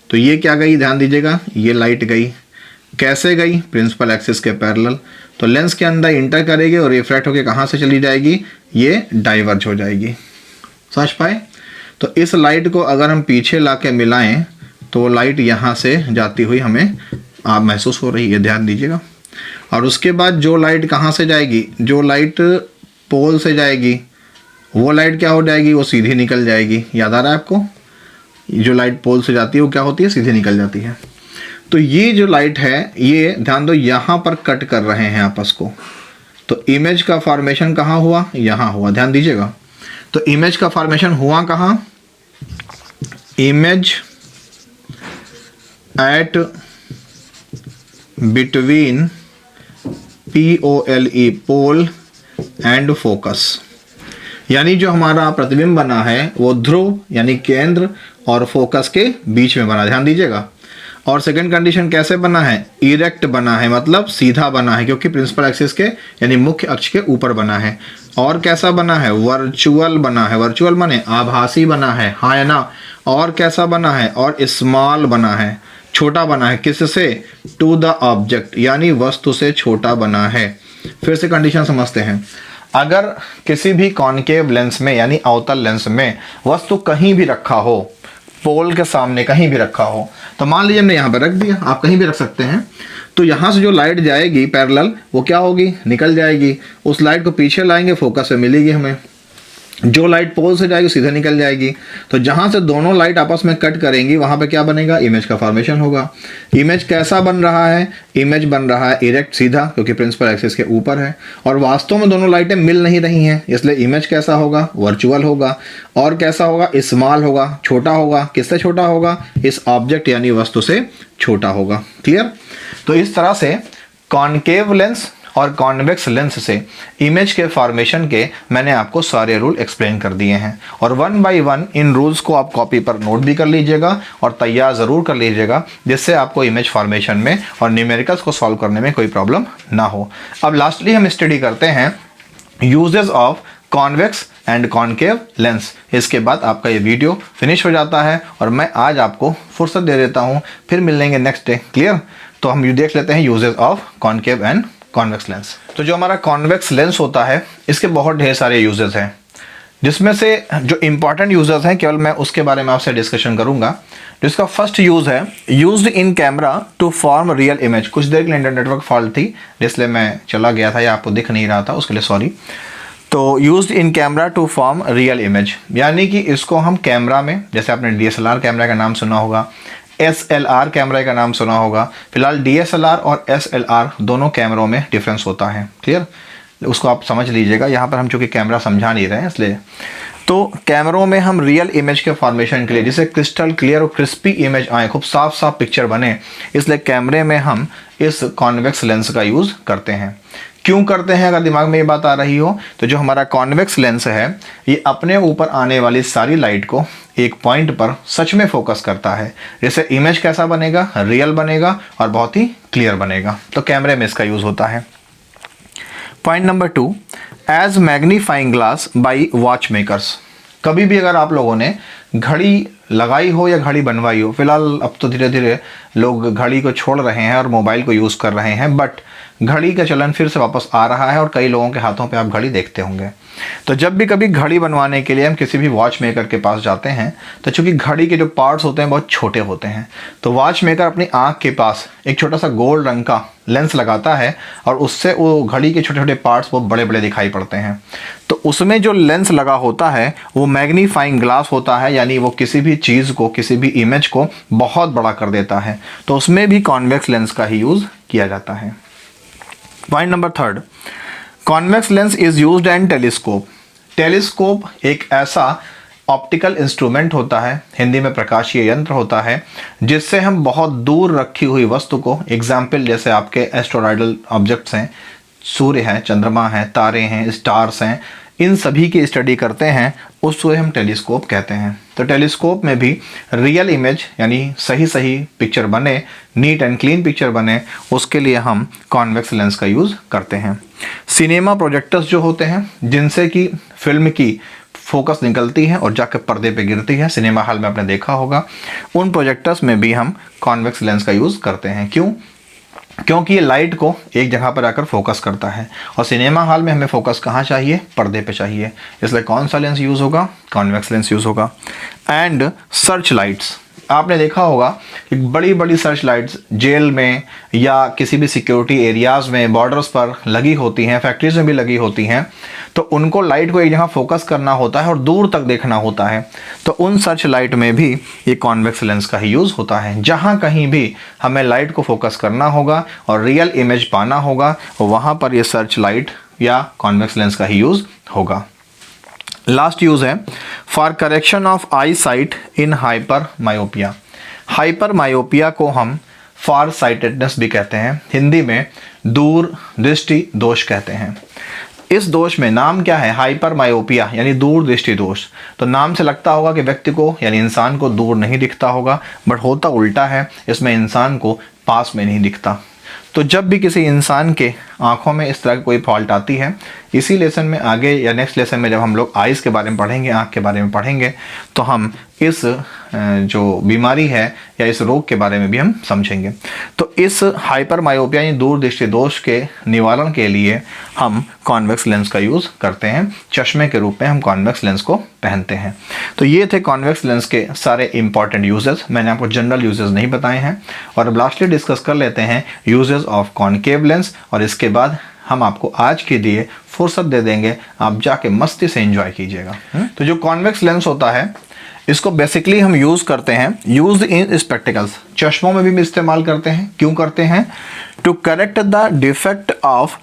[SPEAKER 1] तो ये क्या गई? ध्यान दीजिएगा, ये लाइट गई। कैसे गई? प्रिंसिपल एक्सिस के पैरेलल। तो लेंस के अंदर इंटर करेगी और रिफ्रैक्ट होकर कहाँ से चली जाएगी? ये डाइवर्ज हो जाएगी। समझ पाए? तो इस लाइट को अगर हम पीछे ला के मिलाएं तो लाइट यहाँ से जाती हुई हमें महसूस हो रही है, ध्यान दीजिएगा। और उसके बाद जो लाइट कहाँ से जाएगी? जो लाइट पोल से जाएगी वो लाइट क्या हो जाएगी? वो सीधी निकल जाएगी। याद आ रहा है आपको? जो लाइट पोल से जाती है वो क्या होती है? सीधी निकल जाती है। तो ये जो लाइट है ये ध्यान दो यहाँ पर कट कर रहे हैं आपस को। तो इमेज का फॉर्मेशन कहाँ हुआ? यहाँ हुआ, ध्यान दीजिएगा। तो इमेज का फॉर्मेशन हुआ कहाँ? Image at between POLE pole and focus, यानी जो हमारा प्रतिबिंब बना है वो ध्रुव यानी केंद्र और फोकस के बीच में बना, ध्यान दीजिएगा। और सेकंड कंडीशन कैसे बना है? इरेक्ट बना है, मतलब सीधा बना है, क्योंकि प्रिंसिपल एक्सिस के यानी मुख्य अक्ष के ऊपर बना है। और कैसा बना है? वर्चुअल बना है। वर्चुअल माने आभासी बना है, हाँ या ना? और कैसा बना है? और स्मॉल बना है, छोटा बना है। किससे? टू द ऑब्जेक्ट, यानी वस्तु से छोटा बना है। फिर से कंडीशन समझते हैं। अगर किसी भी कॉनकेव लेंस में यानी अवतल लेंस में वस्तु कहीं भी रखा हो, पोल के सामने कहीं भी रखा हो, तो मान लीजिए हमने यहाँ पर रख दिया, आप कहीं भी रख सकते हैं। तो यहाँ से जो लाइट जाएगी पैरेलल वो क्या होगी? निकल जाएगी। उस लाइट को पीछे लाएंगे, फोकस से मिलेगी हमें। जो लाइट पोल से जाएगी सीधे निकल जाएगी। तो जहां से दोनों लाइट आपस में कट करेंगी वहां पे क्या बनेगा? इमेज का फॉर्मेशन होगा। इमेज कैसा बन रहा है? इमेज बन रहा है इरेक्ट, सीधा, क्योंकि प्रिंसिपल एक्सिस के ऊपर है। और वास्तव में दोनों लाइटें मिल नहीं रही हैं, इसलिए इमेज कैसा होगा? वर्चुअल होगा। और कैसा होगा? स्मॉल होगा, छोटा होगा। किससे छोटा होगा? इस ऑब्जेक्ट यानी वस्तु से छोटा होगा। क्लियर? तो इस तरह से कॉनकेव लेंस और कॉन्वेक्स लेंस से इमेज के फॉर्मेशन के मैंने आपको सारे रूल एक्सप्लेन कर दिए हैं। और 1 बाय 1 इन रूल्स को आप कॉपी पर नोट भी कर लीजिएगा और तैयार ज़रूर कर लीजिएगा, जिससे आपको इमेज फॉर्मेशन में और न्यूमेरिकल्स को सॉल्व करने में कोई प्रॉब्लम ना हो। अब लास्टली हम स्टडी करते हैं uses of convex and concave lens. इसके बाद आपका ये वीडियो फिनिश हो जाता है और मैं आज आपको फुर्सत दे देता हूँ, फिर मिलेंगे नेक्स्ट डे। क्लियर? तो हम ये देख लेते हैं uses of concave and convex lens. तो जो हमारा कॉन्वेक्स लेंस होता है इसके बहुत ढेर सारे यूजेस हैं, जिसमें से जो इंपॉर्टेंट यूजर्स हैं केवल मैं उसके बारे में आपसे डिस्कशन करूंगा। जिसका फर्स्ट यूज है used in camera to form real image. कुछ देर के लिए इंटरनेट नेटवर्क फॉल्ट थी इसलिए मैं चला गया था या आपको दिख नहीं रहा था, उसके लिए सॉरी। तो used in camera to form real image, यानी कि इसको हम कैमरा में, जैसे आपने DSLR कैमरा का नाम सुना होगा, SLR कैमरा का नाम सुना होगा। फिलहाल DSLR और SLR दोनों कैमरों में डिफरेंस होता है। क्लियर? उसको आप समझ लीजिएगा, यहाँ पर हम चूँकि कैमरा समझा नहीं रहे हैं इसलिए। तो कैमरों में हम रियल इमेज के फॉर्मेशन के लिए, जिसे क्रिस्टल क्लियर और क्रिस्पी इमेज आए, खूब साफ साफ पिक्चर बने, इसलिए कैमरे में हम इस कॉन्वेक्स लेंस का यूज़ करते हैं। क्यों करते हैं? अगर दिमाग में ये बात आ रही हो तो जो हमारा कॉन्वेक्स लेंस है ये अपने ऊपर आने वाली सारी लाइट को एक पॉइंट पर सच में फोकस करता है, जैसे इमेज कैसा बनेगा, रियल बनेगा और बहुत ही क्लियर बनेगा। तो कैमरे में इसका यूज़ होता है। Point number 2, as magnifying glass by watchmakers. कभी भी अगर आप लोगों ने घड़ी लगाई हो या घड़ी बनवाई हो, फिलहाल अब तो धीरे धीरे लोग घड़ी को छोड़ रहे हैं और मोबाइल को यूज़ कर रहे हैं, बट घड़ी का चलन फिर से वापस आ रहा है और कई लोगों के हाथों पे आप घड़ी देखते होंगे। तो जब भी कभी घड़ी बनवाने के लिए हम किसी भी वॉच मेकर के पास जाते हैं तो चूंकि घड़ी के जो पार्ट्स होते हैं बहुत छोटे होते हैं, तो वॉच मेकर अपनी आँख के पास एक छोटा सा गोल्ड रंग का लेंस लगाता है और उससे वो घड़ी के छोटे छोटे पार्ट्स बहुत बड़े बड़े दिखाई पड़ते हैं। तो उसमें जो लेंस लगा होता है वो मैग्नीफाइंग ग्लास होता है, यानी वो किसी भी चीज़ को, किसी भी इमेज को बहुत बड़ा कर देता है। तो उसमें भी कॉन्वेक्स लेंस का ही यूज़ किया जाता है। Point number 3, convex lens is used in telescope. Telescope एक ऐसा ऑप्टिकल इंस्ट्रूमेंट होता है, हिंदी में प्रकाशीय यंत्र होता है, जिससे हम बहुत दूर रखी हुई वस्तु को, एग्जाम्पल जैसे आपके एस्ट्रोनॉइडल ऑब्जेक्ट्स हैं, सूर्य है, चंद्रमा है, तारे हैं, स्टार्स हैं, इन सभी की स्टडी करते हैं, उसको हम टेलीस्कोप कहते हैं। तो टेलीस्कोप में भी रियल इमेज यानी सही सही पिक्चर बने, नीट एंड क्लीन पिक्चर बने, उसके लिए हम कॉन्वेक्स लेंस का यूज़ करते हैं। सिनेमा प्रोजेक्टर्स जो होते हैं, जिनसे कि फिल्म की फोकस निकलती है और जाकर पर्दे पे गिरती है, सिनेमा हॉल में आपने देखा होगा, उन प्रोजेक्टर्स में भी हम कॉन्वेक्स लेंस का यूज़ करते हैं। क्यों? क्योंकि ये लाइट को एक जगह पर आकर फोकस करता है और सिनेमा हॉल में हमें फोकस कहाँ चाहिए? पर्दे पे चाहिए, इसलिए कौन सा लेंस यूज़ होगा? कॉन्वेक्स लेंस यूज़ होगा। एंड सर्च लाइट्स, आपने देखा होगा कि बड़ी बड़ी सर्च लाइट्स जेल में या किसी भी सिक्योरिटी एरियाज़ में, बॉर्डर्स पर लगी होती हैं, फैक्ट्रीज में भी लगी होती हैं, तो उनको लाइट को एक जगह फोकस करना होता है और दूर तक देखना होता है। तो उन सर्च लाइट में भी ये कॉन्वेक्स लेंस का ही यूज़ होता है। जहाँ कहीं भी हमें लाइट को फोकस करना होगा और रियल इमेज पाना होगा, वहाँ पर ये सर्च लाइट या कॉन्वेक्स लेंस का ही यूज़ होगा। लास्ट यूज़ है for correction of I site in hyper myopia. Hyper myopia को हम फार साइटेडनेस भी कहते हैं, हिंदी में दूर दृष्टि दोष कहते हैं। इस दोष में नाम क्या है? हाइपर मायोपिया यानी दूर दृष्टि दोष। तो नाम से लगता होगा कि व्यक्ति को यानी इंसान को दूर नहीं दिखता होगा, बट होता उल्टा है, इसमें इंसान को पास में नहीं दिखता। तो जब भी किसी इंसान के आँखों में इस तरह की कोई फॉल्ट आती है, इसी लेसन में आगे या नेक्स्ट लेसन में जब हम लोग आइज़ के बारे में पढ़ेंगे, आँख के बारे में पढ़ेंगे, तो हम इस जो बीमारी है या इस रोग के बारे में भी हम समझेंगे। तो इस हाइपर मायोपिया यानी दूर दृष्टि दोष के निवारण के लिए हम कॉन्वेक्स लेंस का यूज़ करते हैं। चश्मे के रूप में हम कॉन्वेक्स लेंस को पहनते हैं। तो ये थे कॉन्वेक्स लेंस के सारे इंपॉर्टेंट यूजेस। मैंने आपको जनरल यूजेस नहीं बताए हैं। और अब लास्टली डिस्कस कर लेते हैं यूजेस ऑफ कॉनकेव लेंस, और इसके बाद हम आपको आज के लिए फुर्सत दे देंगे, आप जाके मस्ती से एंजॉय कीजिएगा। तो जो कॉन्वेक्स लेंस होता है इसको बेसिकली हम यूज़ करते हैं, यूज इन स्पेक्टिकल्स, चश्मों में भी इस्तेमाल करते हैं। क्यों करते हैं? To correct the defect of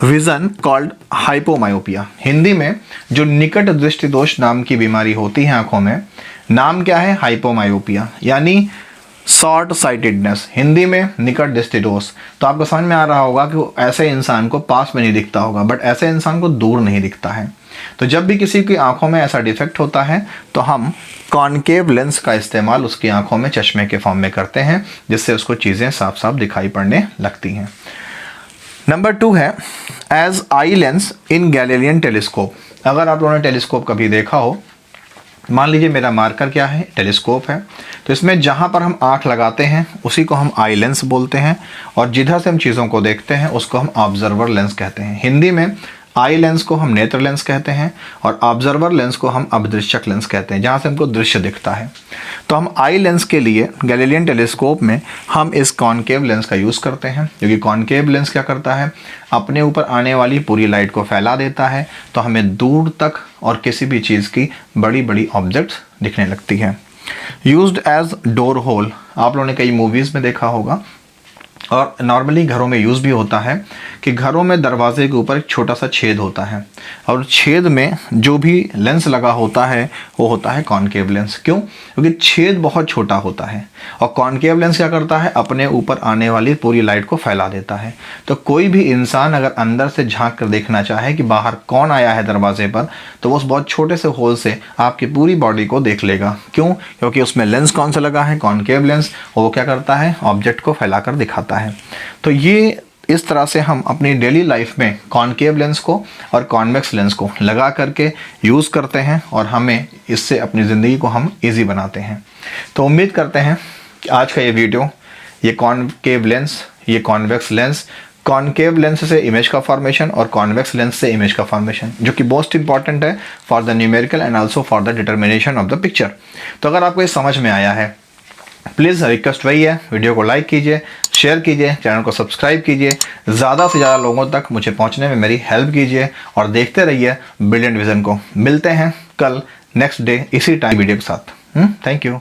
[SPEAKER 1] vision called hypomyopia. Hindi में जो निकट दृष्टि दोष नाम की बीमारी होती है आंखों में, नाम क्या है? हाइपोमायोपिया यानी शॉर्ट साइटेडनेस, हिंदी में निकट दृष्टि दोष। तो आपको समझ में आ रहा होगा कि ऐसे इंसान को पास में नहीं दिखता होगा, बट ऐसे इंसान को दूर नहीं दिखता है। तो जब भी किसी की आंखों में ऐसा डिफेक्ट होता है तो हम कॉनकेव लेंस का इस्तेमाल उसकी आंखों में चश्मे के फॉर्म में करते हैं, जिससे उसको चीज़ें साफ साफ दिखाई पड़ने लगती हैं। नंबर 2 है as eye lens in Galilean telescope. अगर आप लोगों ने टेलीस्कोप कभी देखा हो, मान लीजिए मेरा मार्कर क्या है, टेलीस्कोप है, तो इसमें जहाँ पर हम आँख लगाते हैं उसी को हम आई लेंस बोलते हैं, और जिधर से हम चीज़ों को देखते हैं उसको हम ऑब्जर्वर लेंस कहते हैं। हिंदी में आई लेंस को हम नेत्र लेंस कहते हैं और ऑब्जर्वर लेंस को हम अभिदृश्यक लेंस कहते हैं, जहाँ से हमको दृश्य दिखता है। तो हम आई लेंस के लिए गैलीलियन टेलीस्कोप में हम इस कॉनकेव लेंस का यूज़ करते हैं, क्योंकि कॉनकेव लेंस क्या करता है, अपने ऊपर आने वाली पूरी लाइट को फैला देता है, तो हमें दूर तक और किसी भी चीज़ की बड़ी बड़ी ऑब्जेक्ट्स दिखने लगती है। यूज्ड एज डोर होल, आप लोगों ने कई मूवीज़ में देखा होगा, और नॉर्मली घरों में यूज़ भी होता है कि घरों में दरवाजे के ऊपर एक छोटा सा छेद होता है, और छेद में जो भी लेंस लगा होता है वो होता है कॉनकेव लेंस। क्यों? क्योंकि छेद बहुत छोटा होता है, और कॉनकेव लेंस क्या करता है, अपने ऊपर आने वाली पूरी लाइट को फैला देता है। तो कोई भी इंसान अगर अंदर से झांक कर देखना चाहे कि बाहर कौन आया है दरवाजे पर, तो वो उस बहुत छोटे से होल से आपकी पूरी बॉडी को देख लेगा। क्यों? क्योंकि उसमें लेंस कौन सा लगा है, कॉनकेव लेंस, और वो क्या करता है, ऑब्जेक्ट को फैलाकर दिखाता है। तो ये इस तरह से हम अपनी डेली लाइफ में कॉनकेव लेंस को और कॉन्वेक्स लेंस को लगा करके यूज़ करते हैं, और हमें इससे अपनी ज़िंदगी को हम इजी बनाते हैं। तो उम्मीद करते हैं कि आज का ये वीडियो, ये कॉनकेव लेंस, ये कॉन्वेक्स लेंस, कॉनकेव लेंस से इमेज का फॉर्मेशन और कॉन्वेक्स लेंस से इमेज का फॉर्मेशन, जो कि मोस्ट इंपॉर्टेंट है for the numerical and also for the determination of the picture. तो अगर आपको ये समझ में आया है, प्लीज़ रिक्वेस्ट वही है, वीडियो को लाइक कीजिए, शेयर कीजिए, चैनल को सब्सक्राइब कीजिए, ज़्यादा से ज़्यादा लोगों तक मुझे पहुंचने में मेरी हेल्प कीजिए, और देखते रहिए ब्रिलियंट विज़न को। मिलते हैं कल नेक्स्ट डे इसी टाइम वीडियो के साथ। Thank you.